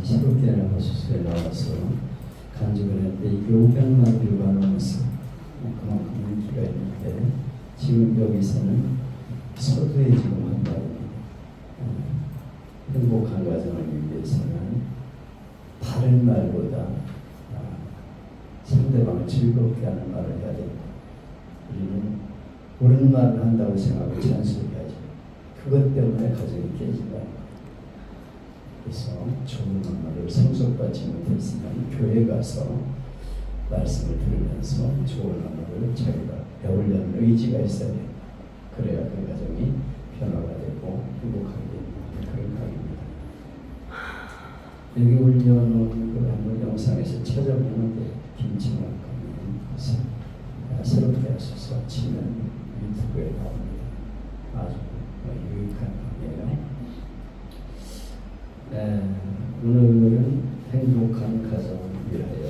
새롭게 하는 호수에 나와서 간증을 했는데 이게 500만 뷰가 넘었어. 그만큼 인기가 있는데 지금 여기서는 서두에 지금 한다고 행복한 가정을 위해서는 다른 말보다 상대방을 즐겁게 하는 말을 해야 된다. 우리는 옳은 말을 한다고 생각하고 잔소리하죠. 그것 때문에 가정이 깨진다는 거예요. 그래서 좋은 말을 성숙받지 못했으면 교회 가서 말씀을 들으면서 좋은 말을 자기가 배우려는 의지가 있어야 돼요. 그래야 그 가정이 변화가 되고 행복하게 되는 그런 각입니다. 여기 올려놓은 그 한번 영상에서 찾아보는데 김치만 가면 새롭게 하셔서 치면 유튜브에 나옵니다. 아주 유익한 강의예요. 오늘은 행복한 가정을 위하여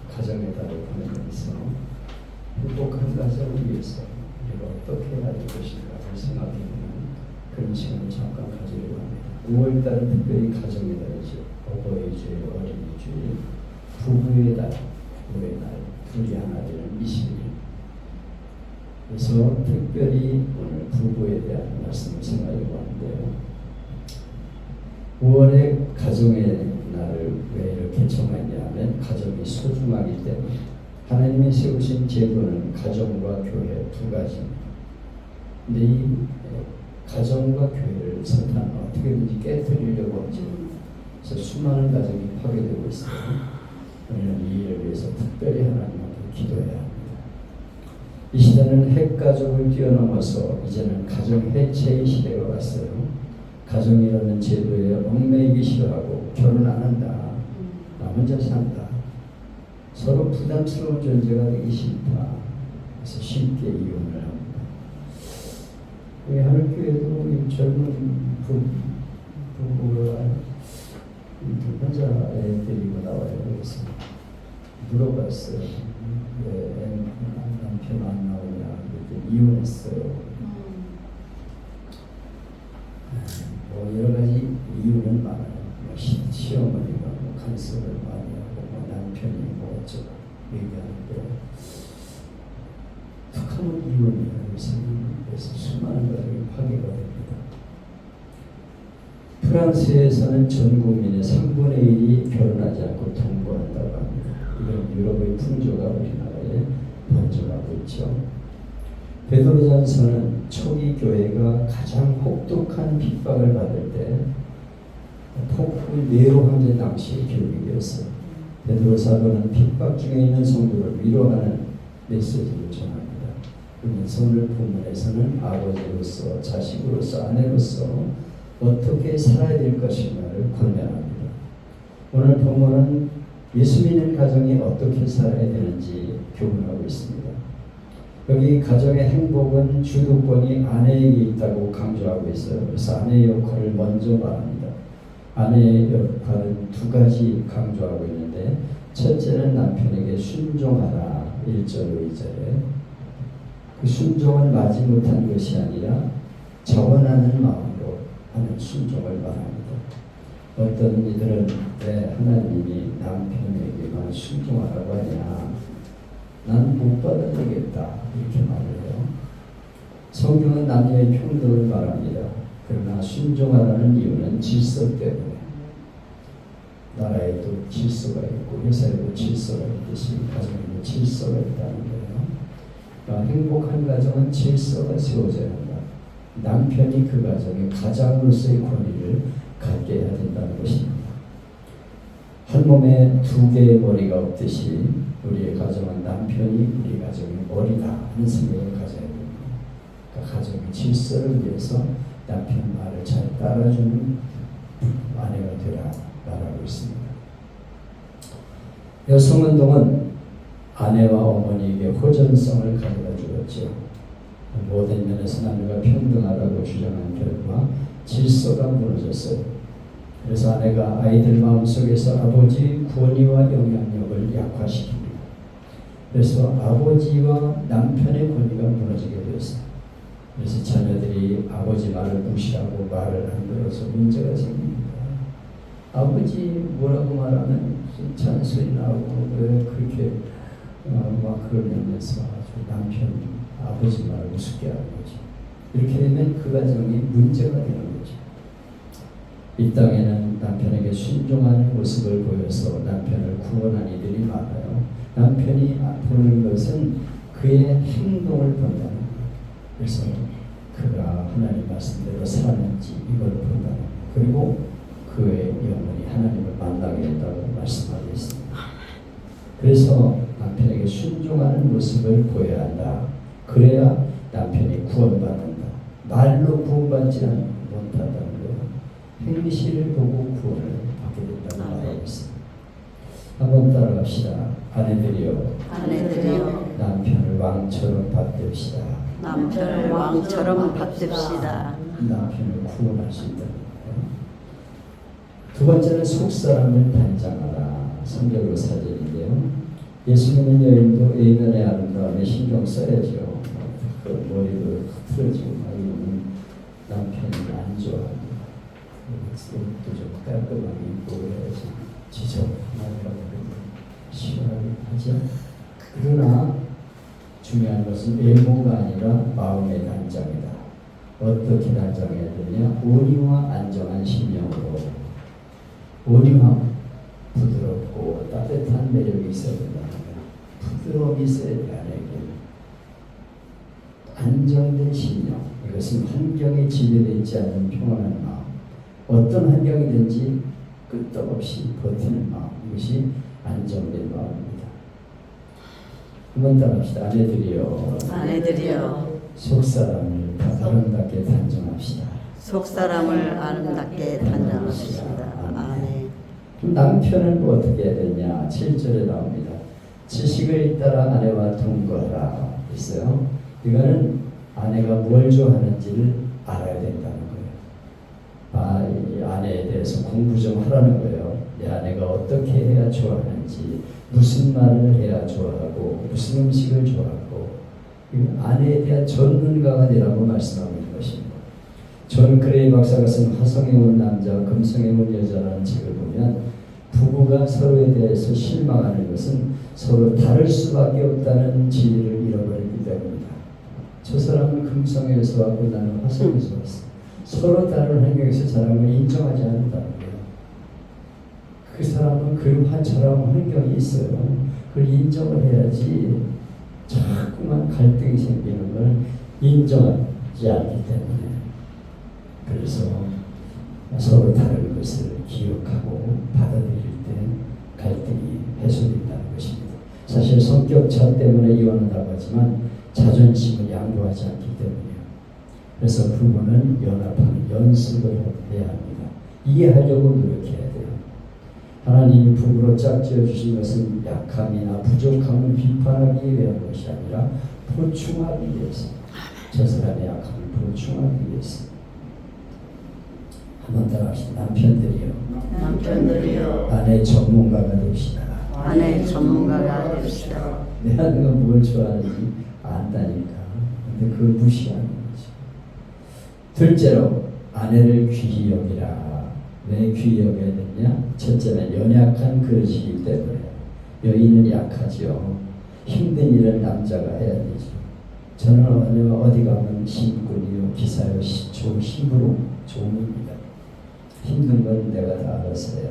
가정의 달을 보내면서 행복한 가정을 위해서 우리가 어떻게 해야 될 것인가를 생각해보는 그런 시간을 잠깐 가지려고 합니다. 5월달은 특별히 가정의 달이죠. 어버이주일, 어린이주일, 부부의 달, 부부의 날, 둘이 하나 되는 20일. 그래서 특별히 오늘 부부에 대한 말씀을 생각하려고 하는데요. 5월에 가정의 날을 왜 이렇게 정하냐면 가정이 소중하기 때문에 하나님이 세우신 제도는 가정과 교회 두 가지입니다. 근데 이 가정과 교회를 사탄은 어떻게든지 깨뜨리려고 하죠. 그래서 수많은 가정이 파괴되고 있습니다. 우리는 이 일을 위해서 특별히 하나님께 기도해야 합니다. 이 시대는 핵가족을 뛰어넘어서 이제는 가정 해체의 시대가 왔어요. 가정이라는 제도에 얽매이기 싫어하고 결혼 안 한다. 나 혼자 산다. 서로 부담스러운 존재가 되기 싫다. 그래서 쉽게 이혼을 합니다. 하늘교회도 젊은 부부가 혼자 애 데리고 나와요. 그래서 물어봤어요. 왜 남편 안 나오냐. 그랬더니 이혼했어요. 여러 가지 이유는 많아요. 시어머니가 간섭을 많이 하고 남편이 어쩌고 얘기하는데 툭하면 이혼이에요. 그래서 수많은 가정이 파괴가 됩니다. 프랑스에서는 전 국민의 3분의 1이 결혼하지 않고 동거한다고 합니다. 이런 유럽의 풍조가 우리나라에 번져가고 있죠. 베드로전서는 초기 교회가 가장 혹독한 핍박을 받을 때 폭풍 네로 황제 당시의 교육이었어요. 베드로 사도는 핍박 중에 있는 성도를 위로하는 메시지를 전합니다. 그러면서 오늘 본문에서는 아버지로서, 자식으로서, 아내로서 어떻게 살아야 될 것인가를 권면합니다. 오늘 본문은 예수 믿는 가정이 어떻게 살아야 되는지 교훈하고 있습니다. 여기 가정의 행복은 주도권이 아내에게 있다고 강조하고 있어요. 그래서 아내의 역할을 먼저 말합니다. 아내의 역할은 두 가지 강조하고 있는데 첫째는 남편에게 순종하라 1절 2절에 그 순종은 마지못한 것이 아니라 자원하는 마음으로 하는 순종을 말합니다. 어떤 이들은 왜 하나님이 남편에게만 순종하라고 하냐 난 못 받아들이겠다 이렇게 말을 해요. 성경은 남녀의 평등을 말합니다. 그러나 순종하라는 이유는 질서 때문에 나라에도 질서가 있고 회사에도 질서가 있듯이 가정에도 질서가 있다는 거예요. 그러니까 행복한 가정은 질서가 세워져야 한다. 남편이 그 가정의 가장으로서의 권위를 갖게 해야 된다는 것입니다. 한 몸에 두 개의 머리가 없듯이 우리의 가정은 남편이 우리 가정의 머리다 하는 생각을 가져야 됩니다. 그러니까 가정의 질서를 위해서 남편 말을 잘 따라주는 아내가 되라 말하고 있습니다. 여성운동은 아내와 어머니에게 호전성을 가져다 주었죠. 모든 면에서 남녀가 평등하다고 주장한 결과 질서가 무너졌어요. 그래서 아내가 아이들 마음속에서 아버지의 권위와 영향력을 약화시킵니다. 그래서 아버지와 남편의 권위가 무너지게 되었어요. 그래서 자녀들이 아버지 말을 무시하고 말을 안 들어서 문제가 생깁니다. 아버지 뭐라고 말하면 잔소리 나오고 왜 그렇게 막 그러면서 아주 남편 아버지 말을 우습게 하는 거죠. 이렇게 되면 그 가정이 문제가 되는 거죠. 이 땅에는 남편에게 순종하는 모습을 보여서 남편을 구원한 이들이 많아요. 남편이 보는 것은 그의 행동을 본다는 거예요. 그래서 그가 하나님 말씀대로 살았는지 이걸 본다는 거예요. 그리고 그의 영혼이 하나님을 만나게 된다고 말씀하고 있습니다. 그래서 남편에게 순종하는 모습을 보여야 한다. 그래야 남편이 구원받는다. 말로 구원받지 못한다는 거예요. 행실을 보고 구원을 받게 된다고 말하고 있습니다. 한번 따라갑시다. 아내들이여 남편을 왕처럼 받듭시다. 남편을 왕처럼 받듭시다. 남편을 구원할 수 있다. 두 번째는 속사람을 단장하라. 성경으로 사진인데요. 예수님은 여인도 예면의 아름다움에 신경 써야죠. 그 머리도 틀어지고 막 이러면 남편이 안 좋아합니다. 옷도 좀 깔끔하게 입고 해야지 지저분하게 시원하게 하죠. 그러나 중요한 것은 외모가 아니라 마음의 단장이다. 어떻게 단장해야 되냐? 온유와 안정한 심령으로 온유하고 부드럽고 따뜻한 매력이 있어야 된다는 거예요. 부드러움이 있어야 돼. 안에게 안정된 심령, 이것은 환경에 지배되지 않는 평안한 마음, 어떤 환경이든지 끄떡없이 버티는 마음, 이것이 안정된 마음입니다. 한번 따라합시다. 아내들이여 속사람을 아름답게 단정합시다. 속사람을 아름답게 단장합시다. 아멘. 남편은 어떻게 해야 되냐? 7절에 나옵니다. 지식을 따라 아내와 동거하라 있어요. 이거는 아내가 뭘 좋아하는지를 알아야 된다는 거예요. 이 아내에 대해서 공부 좀 하라는 거예요. 내 아내가 어떻게 해야 좋아하는지, 무슨 말을 해야 좋아하고, 무슨 음식을 좋아하고, 아내에 대한 전문가가 되라고 말씀하고 있는 것입니다. 존 그레이 박사가 쓴 화성에 온 남자, 금성에 온 여자라는 책을 보면 부부가 서로에 대해서 실망하는 것은 서로 다를 수밖에 없다는 진리를 잃어버리기 때문이다. 저 사람은 금성에서 왔고 나는 화성에서 왔어. 서로 다른 환경에서 자란 걸 인정하지 않는다는 거예요. 그 사람은 저런 환경이 있어요. 그걸 인정을 해야지. 자꾸만 갈등이 생기는 걸 인정하지 않기 때문에. 그래서 서로 다른 것을 기억하고 받아들일 때 갈등이 해소된다는 것입니다. 사실 성격 차 때문에 이혼한다고 하지만 자존심을 양보하지 않기 때문이에요. 그래서 부부는 연합하는 연습을 해야 합니다. 이해하려고 노력해야 돼요. 하나님이 부부로 짝지어 주신 것은 약함이나 부족함을 비판하기 위한 것이 아니라 보충하기 위해서, 저 사람의 약함을 보충하기 위해서. 한번 따라합시다. 남편들이여 아내 전문가가 됩시다. 내 아내가 뭘 좋아하는지 안다니까. 근데 그걸 무시하는 거죠. 둘째로 아내를 귀히 여기라. 왜 귀히 여겨야 되냐? 첫째는 연약한 그릇이기 때문에. 여인은 약하죠. 힘든 일을 남자가 해야 되죠. 저는 어디 가면 심꾼이요, 기사요, 힘으로 종입니다. 힘든 건 내가 다 알아서 해요.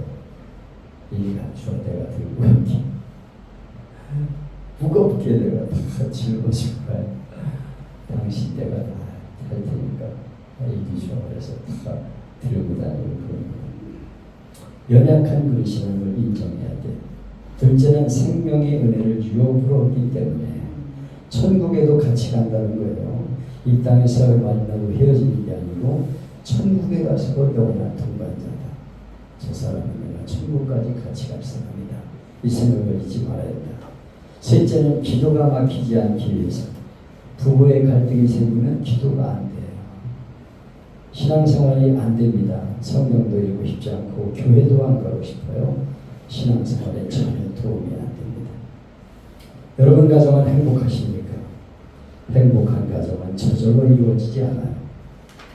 이 갖추어 내가 들고 갈게. 무겁게 내가 다 짊어지고 가요. 당신 내가 다 할 테니까 이기 줘. 그래서 다 들고 다니고. 연약한 그릇이라는 걸 인정해야 돼. 둘째는 생명의 은혜를 유업으로 얻기 때문에 천국에도 같이 간다는 거예요. 이 땅에서 만나고 헤어지는 게 아니고 천국에 가서도 영원한 동반자다. 저 사람은 내가 천국까지 같이 갈 사람이다. 이 생각을 잊지 말아야 된다. 셋째는 기도가 막히지 않기 위해서. 부부의 갈등이 생기면 기도가 안 돼요. 신앙생활이 안 됩니다. 성경도 읽고 싶지 않고 교회도 안 가고 싶어요. 신앙생활에 전혀 도움이 안 됩니다. 여러분 가정은 행복하십니까? 행복한 가정은 저절로 이루어지지 않아요.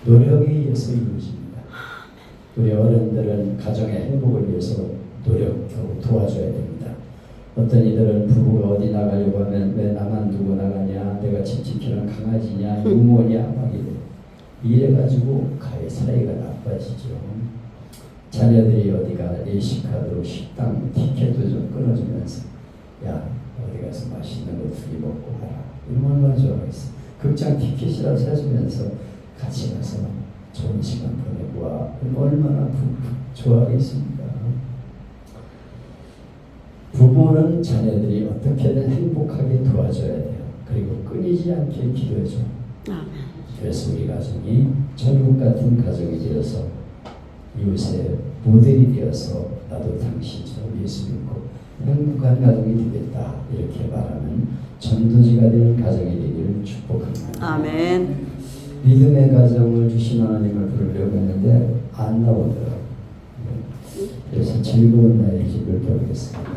노력에 의해서 이루어집니다. 우리 어른들은 가정의 행복을 위해서 노력하고 도와줘야 됩니다. 어떤 이들은 부부가 어디 나가려고 하면 왜 나만 두고 나가냐, 내가 집 지키는 강아지냐, 유모냐 막 이래가지고 가해 사이가 나빠지죠. 자녀들이 어디가 예식하도록 식당 티켓도 좀 끊어주면서 야 어디 가서 맛있는 거 2개 먹고 가라. 이런 얼마나 좋아하겠어. 극장 티켓이라도 사주면서 같이 가서 좋은 시간 보내고 와. 얼마나 좋아하겠습니까. 부모는 자녀들이 어떻게든 행복하게 도와줘야 돼요. 그리고 끊이지 않게 기도해줘. 그래서 우리 가정이 천국 같은 가정이 되어서 이웃의 모델이 되어서 나도 당신처럼 예수 믿고 행복한 가정이 되겠다 이렇게 말하는 전도지가 되는 가정이 되기를 축복합니다. 아멘. 믿음의 가정을 주신 하나님을 부르려고 했는데 안 나오더라고요. 그래서 즐거운 나의 집을 배우겠습니다.